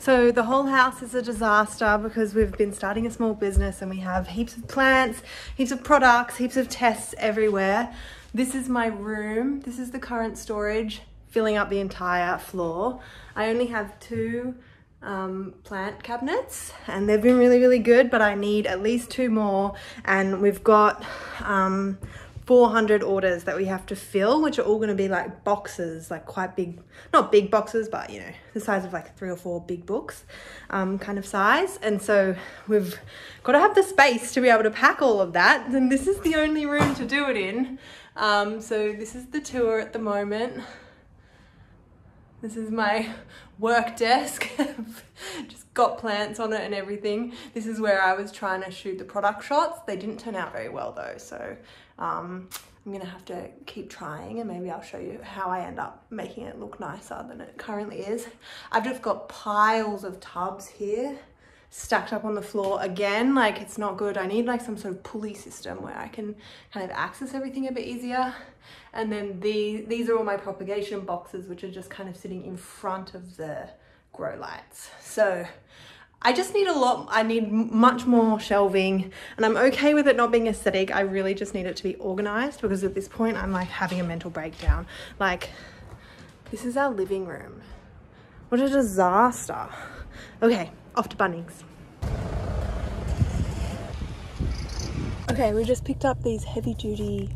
So the whole house is a disaster because we've been starting a small business and we have heaps of plants, heaps of products, heaps of tests everywhere. This is my room. This is the current storage filling up the entire floor. I only have 2 plant cabinets and they've been really good, but I need at least 2 more, and we've got 400 orders that we have to fill, which are all going to be like boxes, like quite big, not big boxes, but you know, the size of like 3 or 4 big books kind of size. And so we've got to have the space to be able to pack all of that, and this is the only room to do it in. So this is the tour at the moment. This is my work desk. Just got plants on it and everything. This is where I was trying to shoot the product shots. They didn't turn out very well though, so I'm gonna have to keep trying, and maybe I'll show you how I end up making it look nicer than it currently is. I've just got piles of tubs here stacked up on the floor again. Like, it's not good. I need like some sort of pulley system where I can kind of access everything a bit easier. And then these are all my propagation boxes, which are just kind of sitting in front of the grow lights. So I just need I need much more shelving, and I'm okay with it not being aesthetic. I really just need it to be organized, because at this point I'm like having a mental breakdown. Like, this is our living room. What a disaster. Okay, off to Bunnings. Okay, we just picked up these heavy duty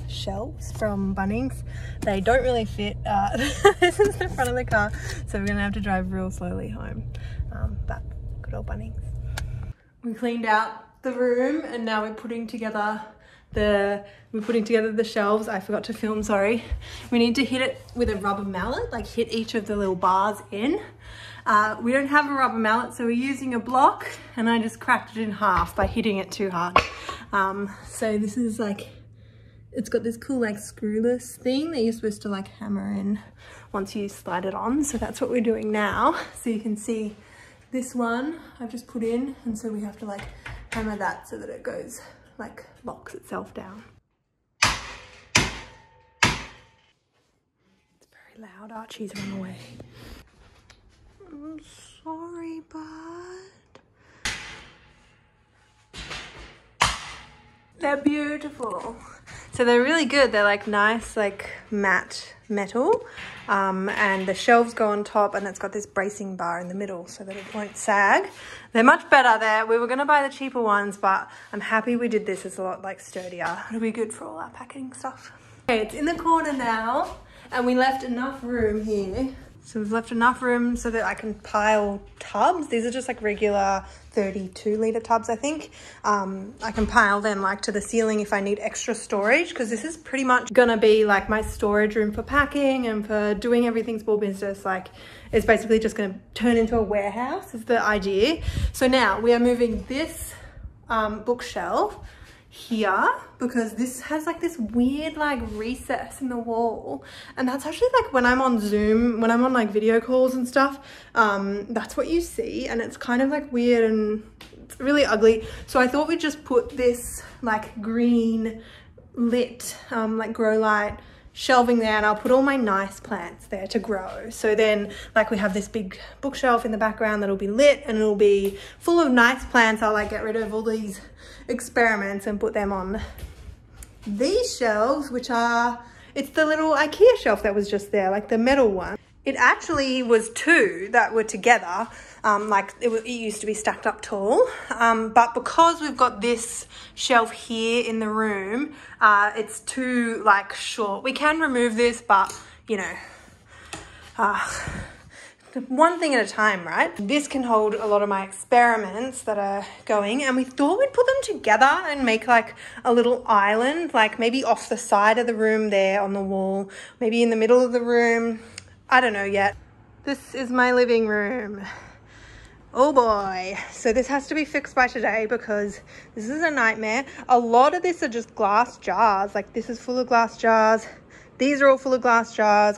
shelves from Bunnings. They don't really fit. This is the front of the car, so we're gonna have to drive real slowly home. But good old Bunnings. We cleaned out the room and now we're putting together the shelves. I forgot to film, sorry. We need to hit it with a rubber mallet, like hit each of the little bars in. We don't have a rubber mallet, so we're using a block, and I just cracked it in half by hitting it too hard. So this is like, it's got this cool like screwless thing that you're supposed to like hammer in once you slide it on. So that's what we're doing now. So you can see this one I've just put in, and so we have to like hammer that so that it goes, like locks itself down. It's very loud. Archie's run away. I'm sorry, bud. They're beautiful. So they're really good. They're like nice, like matte metal. And the shelves go on top, and it's got this bracing bar in the middle so that it won't sag. They're much better there. We were gonna buy the cheaper ones, but I'm happy we did this. It's a lot like sturdier. It'll be good for all our packing stuff. Okay, it's in the corner now, and we left enough room here. So we've left enough room so that I can pile tubs. These are just like regular 32 litre tubs, I think. I can pile them like to the ceiling if I need extra storage, because this is pretty much gonna be like my storage room for packing and for doing everything small business. Like, it's basically just gonna turn into a warehouse is the idea. So now we are moving this bookshelf here, because this has like this weird like recess in the wall, and that's actually like when I'm on Zoom, when I'm on like video calls and stuff, that's what you see, and it's kind of like weird and it's really ugly. So I thought we'd just put this like green lit like grow light shelving there, and I'll put all my nice plants there to grow. So then like we have this big bookshelf in the background that'll be lit, and it'll be full of nice plants. I'll like get rid of all these experiments and put them on these shelves, which are, it's the little IKEA shelf that was just there, like the metal one. It actually was 2 that were together, like it used to be stacked up tall, but because we've got this shelf here in the room, it's too like short. We can remove this, but you know, one thing at a time, right? This can hold a lot of my experiments that are going, and we thought we'd put them together and make like a little island, like maybe off the side of the room there on the wall, maybe in the middle of the room. I don't know yet. This is my living room. Oh boy. So this has to be fixed by today because this is a nightmare. A lot of this are just glass jars. Like this is full of glass jars. These are all full of glass jars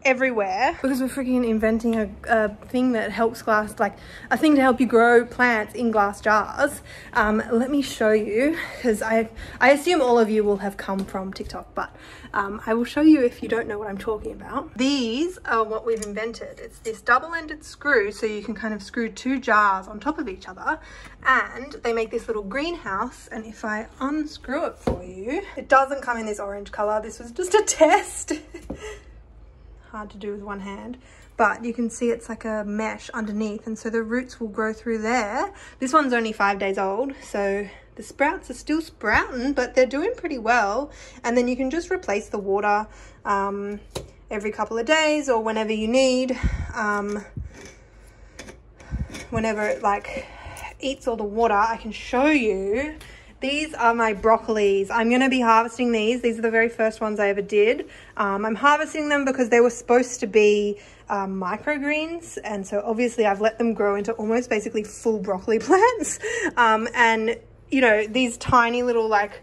everywhere, because we're freaking inventing a thing that helps glass, like a thing to help you grow plants in glass jars. Let me show you, because I assume all of you will have come from TikTok, but I will show you if you don't know what I'm talking about. These are what we've invented. It's this double-ended screw, so you can kind of screw 2 jars on top of each other, and they make this little greenhouse. And if I unscrew it for you, it doesn't come in this orange color. This was just a test. Hard to do with one hand, but you can see it's like a mesh underneath, and so the roots will grow through there. This one's only 5 days old, so the sprouts are still sprouting, but they're doing pretty well. And then you can just replace the water every couple of days, or whenever you need, whenever it like eats all the water. I can show you. These are my broccolis. I'm going to be harvesting these. These are the very first ones I ever did. I'm harvesting them because they were supposed to be microgreens, and so obviously I've let them grow into almost basically full broccoli plants. And you know, these tiny little like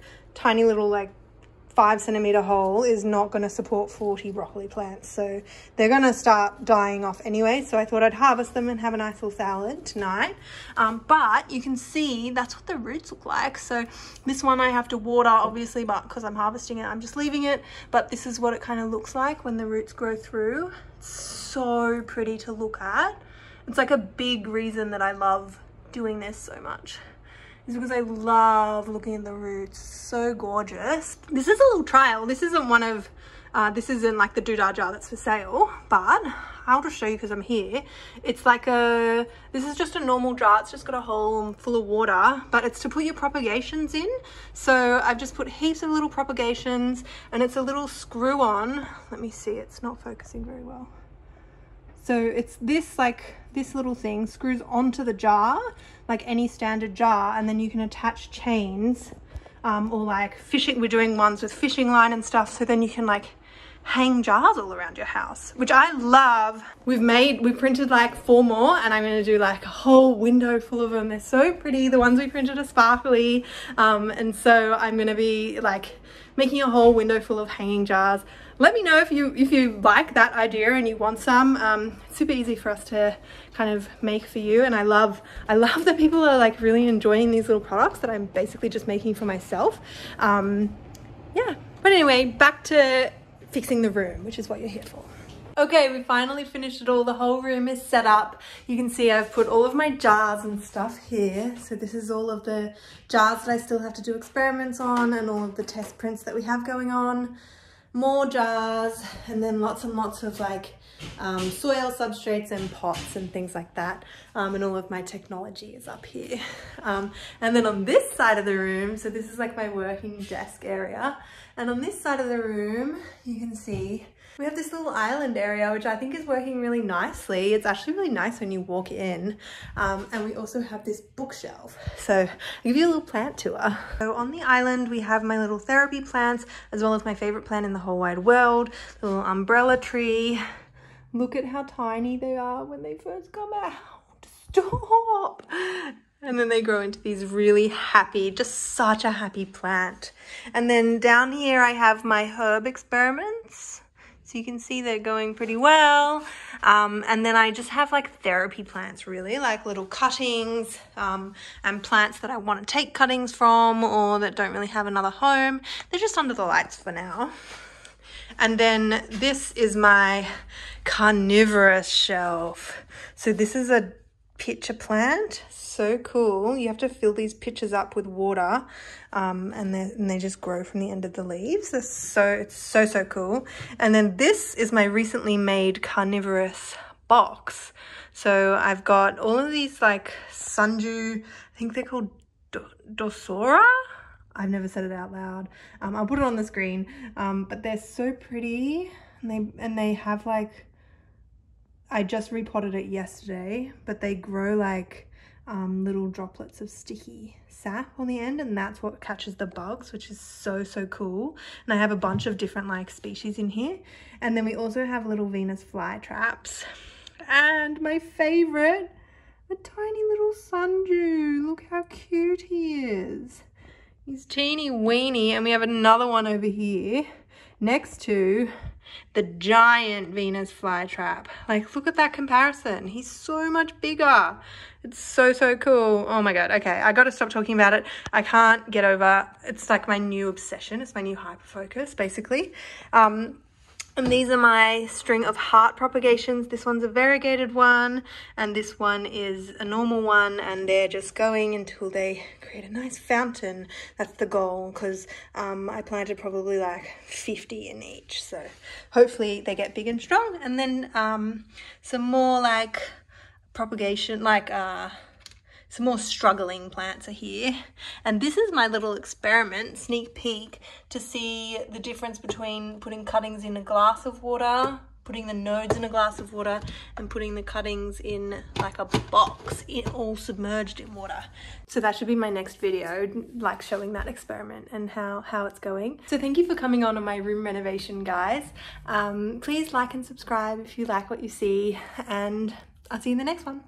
5-centimeter hole is not going to support 40 broccoli plants, so they're going to start dying off anyway. So I thought I'd harvest them and have a nice little salad tonight. But you can see that's what the roots look like. So this one I have to water, obviously, but because I'm harvesting it, I'm just leaving it. But this is what it kind of looks like when the roots grow through. It's so pretty to look at. It's like a big reason that I love doing this so much, is because I love looking at the roots. So gorgeous. This is a little trial. This isn't one of, this isn't like the doodah jar that's for sale, but I'll just show you because I'm here. It's like this is just a normal jar. It's just got a hole full of water, but it's to put your propagations in. So I've just put heaps of little propagations, and it's a little screw on. Let me see, it's not focusing very well. So it's this, like this little thing screws onto the jar like any standard jar, and then you can attach chains or like fishing. We're doing ones with fishing line and stuff, so then you can like hang jars all around your house, which I love. We printed like 4 more, and I'm going to do like a whole window full of them. They're so pretty. The ones we printed are sparkly, and so I'm going to be like making a whole window full of hanging jars. Let me know if you like that idea and you want some. It's super easy for us to kind of make for you, and I love that people are like really enjoying these little products that I'm basically just making for myself. Yeah, but anyway, back to fixing the room, which is what you're here for. Okay, we finally finished it all. The whole room is set up. You can see I've put all of my jars and stuff here. So this is all of the jars that I still have to do experiments on, and all of the test prints that we have going on. More jars, and then lots and lots of like soil substrates and pots and things like that. And all of my technology is up here. And then on this side of the room, so this is like my working desk area. And on this side of the room, you can see we have this little island area, which I think is working really nicely. It's actually really nice when you walk in. And we also have this bookshelf. So I'll give you a little plant tour. So on the island, we have my little therapy plants, as well as my favorite plant in the whole wide world, the little umbrella tree. Look at how tiny they are when they first come out. Stop! And then they grow into these really happy, just such a happy plant. And then down here I have my herb experiments. So you can see they're going pretty well. And then I just have like therapy plants, really, like little cuttings and plants that I want to take cuttings from, or that don't really have another home. They're just under the lights for now. And then this is my carnivorous shelf. So this is a pitcher plant. So cool. You have to fill these pitchers up with water, and they just grow from the end of the leaves. It's so cool. And then this is my recently made carnivorous box. So I've got all of these like sundew, I think they're called Dorsora. I've never said it out loud. I'll put it on the screen. But they're so pretty, and they have like, I just repotted it yesterday, but they grow like little droplets of sticky sap on the end, and that's what catches the bugs, which is so cool. And I have a bunch of different like species in here. And then we also have little Venus flytraps, and my favorite, a tiny little sundew. Look how cute he is. He's teeny weeny. And we have another one over here. next to the giant Venus flytrap. Like, look at that comparison. He's so much bigger. It's so, so cool. Oh my God. Okay, I got to stop talking about it. I can't get over, it's like my new obsession. It's my new hyperfocus, basically. And these are my string of heart propagations. This one's a variegated one, and this one is a normal one, and they're just going until they create a nice fountain. That's the goal, because I planted probably like 50 in each. So hopefully they get big and strong. And then some more like propagation, like some more struggling plants are here. And this is my little experiment, sneak peek, to see the difference between putting cuttings in a glass of water, putting the nodes in a glass of water, and putting the cuttings in like a box, all submerged in water. So that should be my next video, like showing that experiment and how it's going. So thank you for coming on my room renovation, guys. Please like and subscribe if you like what you see, and I'll see you in the next one.